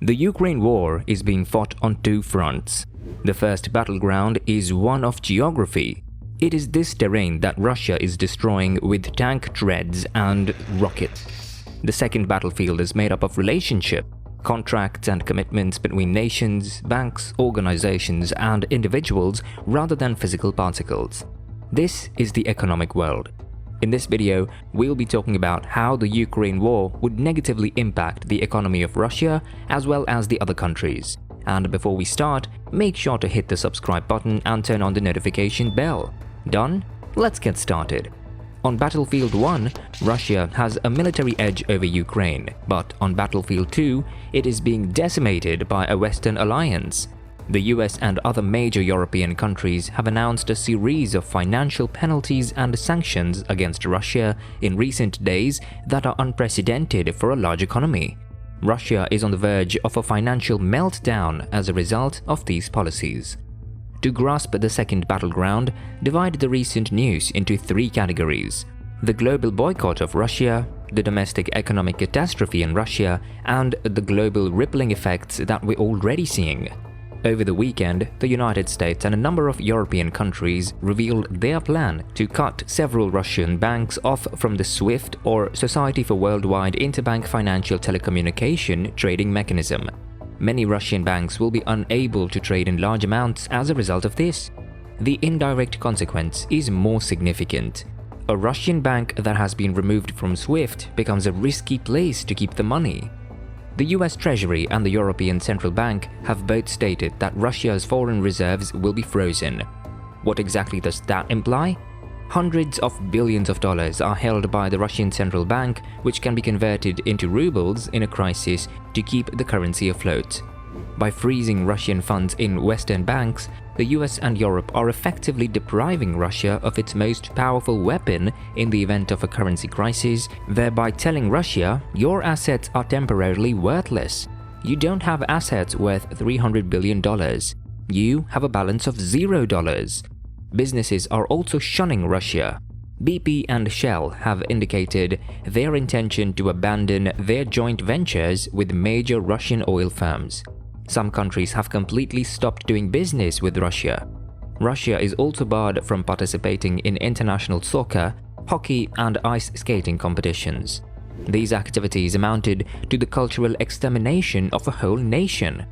The Ukraine war is being fought on two fronts. The first battleground is one of geography. It is this terrain that Russia is destroying with tank treads and rockets. The second battlefield is made up of relationship, contracts and commitments between nations, banks, organizations, and individuals rather than physical particles. This is the economic world. In this video, we'll be talking about how the Ukraine war would negatively impact the economy of Russia as well as the other countries. And before we start, make sure to hit the subscribe button and turn on the notification bell. Done? Let's get started. On Battlefield 1, Russia has a military edge over Ukraine, but on Battlefield 2, it is being decimated by a Western alliance. The US and other major European countries have announced a series of financial penalties and sanctions against Russia in recent days that are unprecedented for a large economy. Russia is on the verge of a financial meltdown as a result of these policies. To grasp the second battleground, divide the recent news into three categories: the global boycott of Russia, the domestic economic catastrophe in Russia, and the global rippling effects that we're already seeing. Over the weekend, the United States and a number of European countries revealed their plan to cut several Russian banks off from the SWIFT, or Society for Worldwide Interbank Financial Telecommunication trading mechanism. Many Russian banks will be unable to trade in large amounts as a result of this. The indirect consequence is more significant. A Russian bank that has been removed from SWIFT becomes a risky place to keep the money. The US Treasury and the European Central Bank have both stated that Russia's foreign reserves will be frozen. What exactly does that imply? Hundreds of billions of dollars are held by the Russian Central Bank, which can be converted into rubles in a crisis to keep the currency afloat. By freezing Russian funds in Western banks, the US and Europe are effectively depriving Russia of its most powerful weapon in the event of a currency crisis, thereby telling Russia, your assets are temporarily worthless. You don't have assets worth $300 billion. You have a balance of $0. Businesses are also shunning Russia. BP and Shell have indicated their intention to abandon their joint ventures with major Russian oil firms. Some countries have completely stopped doing business with Russia. Russia is also barred from participating in international soccer, hockey, and ice skating competitions. These activities amounted to the cultural extermination of a whole nation.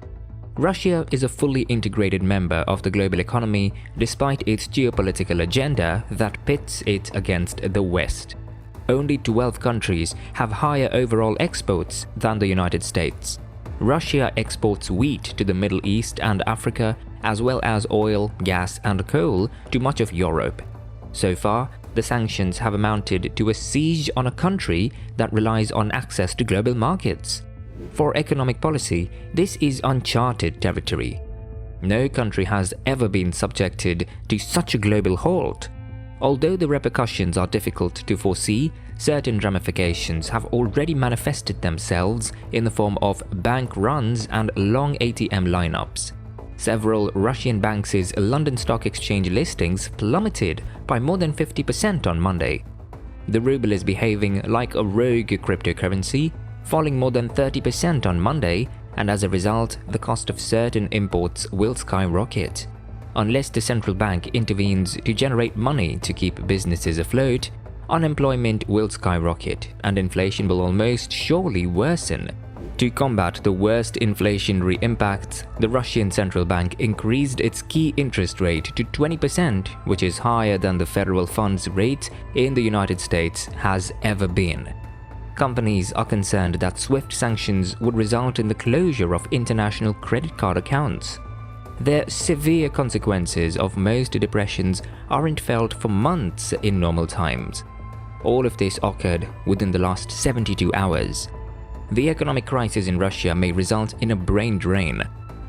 Russia is a fully integrated member of the global economy despite its geopolitical agenda that pits it against the West. Only 12 countries have higher overall exports than the United States. Russia exports wheat to the Middle East and Africa, as well as oil, gas, and coal to much of Europe. So far, the sanctions have amounted to a siege on a country that relies on access to global markets. For economic policy, this is uncharted territory. No country has ever been subjected to such a global halt. Although the repercussions are difficult to foresee, certain ramifications have already manifested themselves in the form of bank runs and long ATM lineups. Several Russian banks' London Stock Exchange listings plummeted by more than 50% on Monday. The ruble is behaving like a rogue cryptocurrency, falling more than 30% on Monday, and as a result, the cost of certain imports will skyrocket. Unless the central bank intervenes to generate money to keep businesses afloat, unemployment will skyrocket and inflation will almost surely worsen. To combat the worst inflationary impacts, the Russian central bank increased its key interest rate to 20%, which is higher than the federal funds rate in the United States has ever been. Companies are concerned that SWIFT sanctions would result in the closure of international credit card accounts. The severe consequences of most depressions aren't felt for months in normal times. All of this occurred within the last 72 hours. The economic crisis in Russia may result in a brain drain.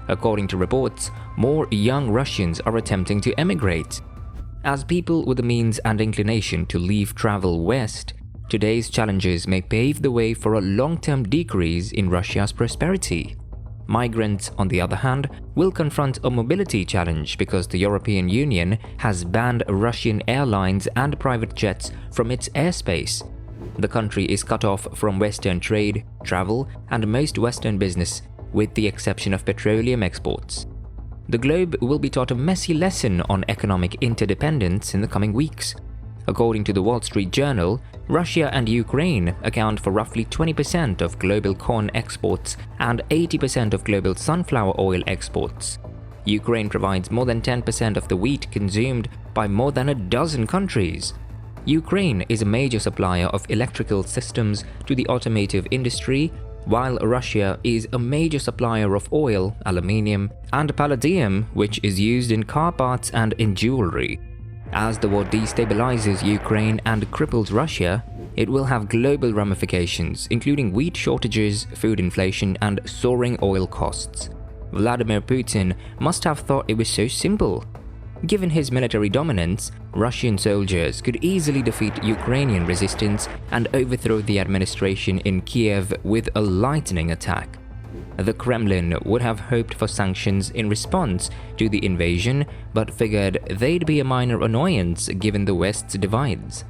According to reports, more young Russians are attempting to emigrate. As people with the means and inclination to leave travel west, today's challenges may pave the way for a long-term decrease in Russia's prosperity. Migrants, on the other hand, will confront a mobility challenge because the European Union has banned Russian airlines and private jets from its airspace. The country is cut off from Western trade, travel, and most Western business with the exception of petroleum exports. The globe will be taught a messy lesson on economic interdependence in the coming weeks. According to the Wall Street Journal, Russia and Ukraine account for roughly 20% of global corn exports and 80% of global sunflower oil exports. Ukraine provides more than 10% of the wheat consumed by more than a dozen countries. Ukraine is a major supplier of electrical systems to the automotive industry, while Russia is a major supplier of oil, aluminium, and palladium, which is used in car parts and in jewelry. As the war destabilizes Ukraine and cripples Russia, it will have global ramifications, including wheat shortages, food inflation, and soaring oil costs. Vladimir Putin must have thought it was so simple. Given his military dominance, Russian soldiers could easily defeat Ukrainian resistance and overthrow the administration in Kiev with a lightning attack. The Kremlin would have hoped for sanctions in response to the invasion, but figured they'd be a minor annoyance given the West's divides.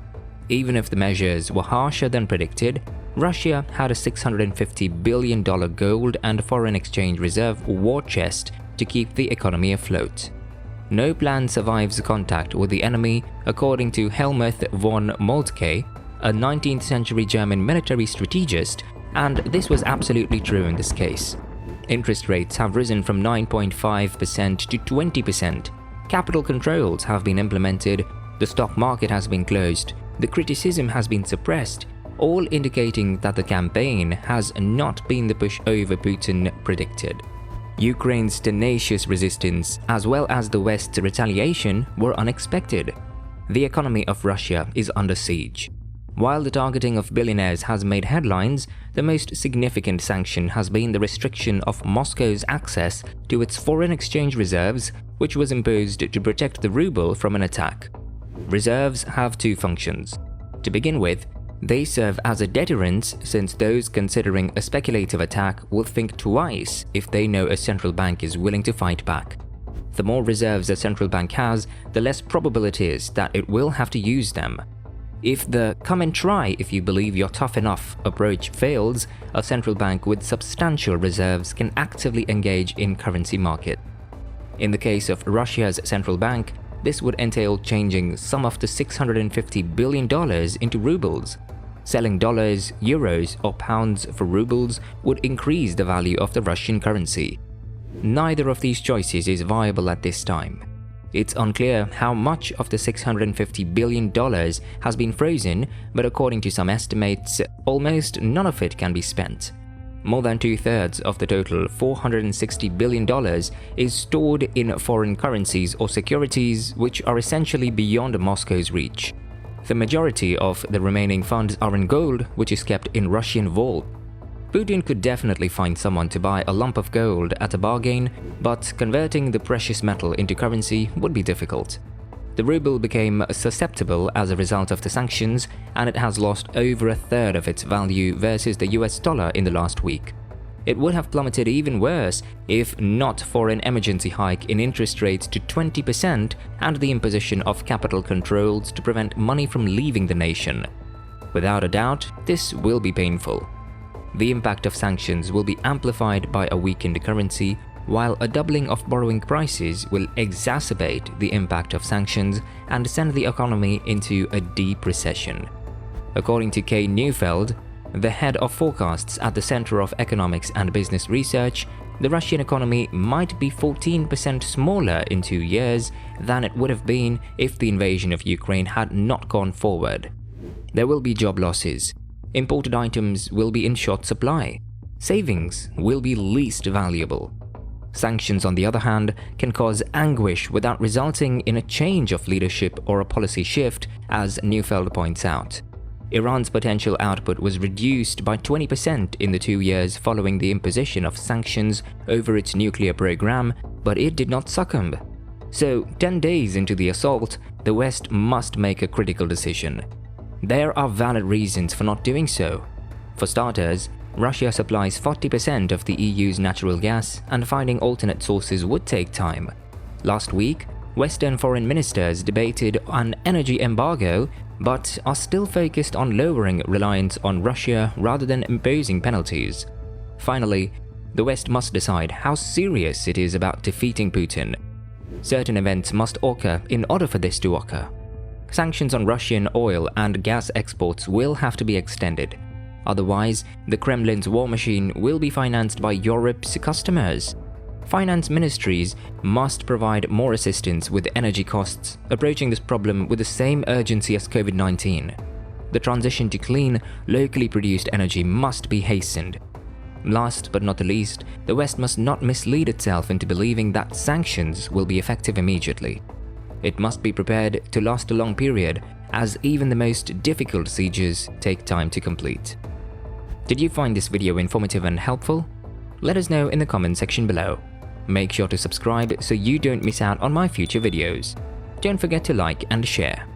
Even if the measures were harsher than predicted, Russia had a $650 billion gold and foreign exchange reserve war chest to keep the economy afloat. No plan survives contact with the enemy, according to Helmuth von Moltke, a 19th century German military strategist, and this was absolutely true in this case. Interest rates have risen from 9.5% to 20%. Capital controls have been implemented, the stock market has been closed, the criticism has been suppressed, all indicating that the campaign has not been the pushover Putin predicted. Ukraine's tenacious resistance, as well as the West's retaliation, were unexpected. The economy of Russia is under siege. While the targeting of billionaires has made headlines, the most significant sanction has been the restriction of Moscow's access to its foreign exchange reserves, which was imposed to protect the ruble from an attack. Reserves have two functions. To begin with, they serve as a deterrent, since those considering a speculative attack will think twice if they know a central bank is willing to fight back. The more reserves a central bank has, the less probable it is that it will have to use them. If the "come and try if you believe you're tough enough" approach fails, a central bank with substantial reserves can actively engage in currency market. In the case of Russia's central bank, this would entail changing some of the $650 billion into rubles. Selling dollars, euros, or pounds for rubles would increase the value of the Russian currency. Neither of these choices is viable at this time. It's unclear how much of the $650 billion has been frozen, but according to some estimates, almost none of it can be spent. More than two-thirds of the total $460 billion is stored in foreign currencies or securities, which are essentially beyond Moscow's reach. The majority of the remaining funds are in gold, which is kept in Russian vault. Putin could definitely find someone to buy a lump of gold at a bargain, but converting the precious metal into currency would be difficult. The ruble became susceptible as a result of the sanctions, and it has lost over a third of its value versus the US dollar in the last week. It would have plummeted even worse if not for an emergency hike in interest rates to 20% and the imposition of capital controls to prevent money from leaving the nation. Without a doubt, this will be painful. The impact of sanctions will be amplified by a weakened currency, while a doubling of borrowing prices will exacerbate the impact of sanctions and send the economy into a deep recession. According to Kay Neufeld, the head of forecasts at the Center of Economics and Business Research, the Russian economy might be 14% smaller in 2 years than it would have been if the invasion of Ukraine had not gone forward. There will be job losses. Imported items will be in short supply. Savings will be least valuable. Sanctions, on the other hand, can cause anguish without resulting in a change of leadership or a policy shift, as Neufeld points out. Iran's potential output was reduced by 20% in the 2 years following the imposition of sanctions over its nuclear program, but it did not succumb. So, 10 days into the assault, the West must make a critical decision. There are valid reasons for not doing so. For starters, Russia supplies 40% of the EU's natural gas, and finding alternate sources would take time. Last week, Western foreign ministers debated an energy embargo, but are still focused on lowering reliance on Russia rather than imposing penalties. Finally, The West must decide how serious it is about defeating Putin. Certain events must occur in order for this to occur. Sanctions on Russian oil and gas exports will have to be extended. Otherwise, the Kremlin's war machine will be financed by Europe's customers. Finance ministries must provide more assistance with energy costs, approaching this problem with the same urgency as COVID-19. The transition to clean, locally produced energy must be hastened. Last but not the least, the West must not mislead itself into believing that sanctions will be effective immediately. It must be prepared to last a long period, as even the most difficult sieges take time to complete. Did you find this video informative and helpful? Let us know in the comment section below. Make sure to subscribe so you don't miss out on my future videos. Don't forget to like and share.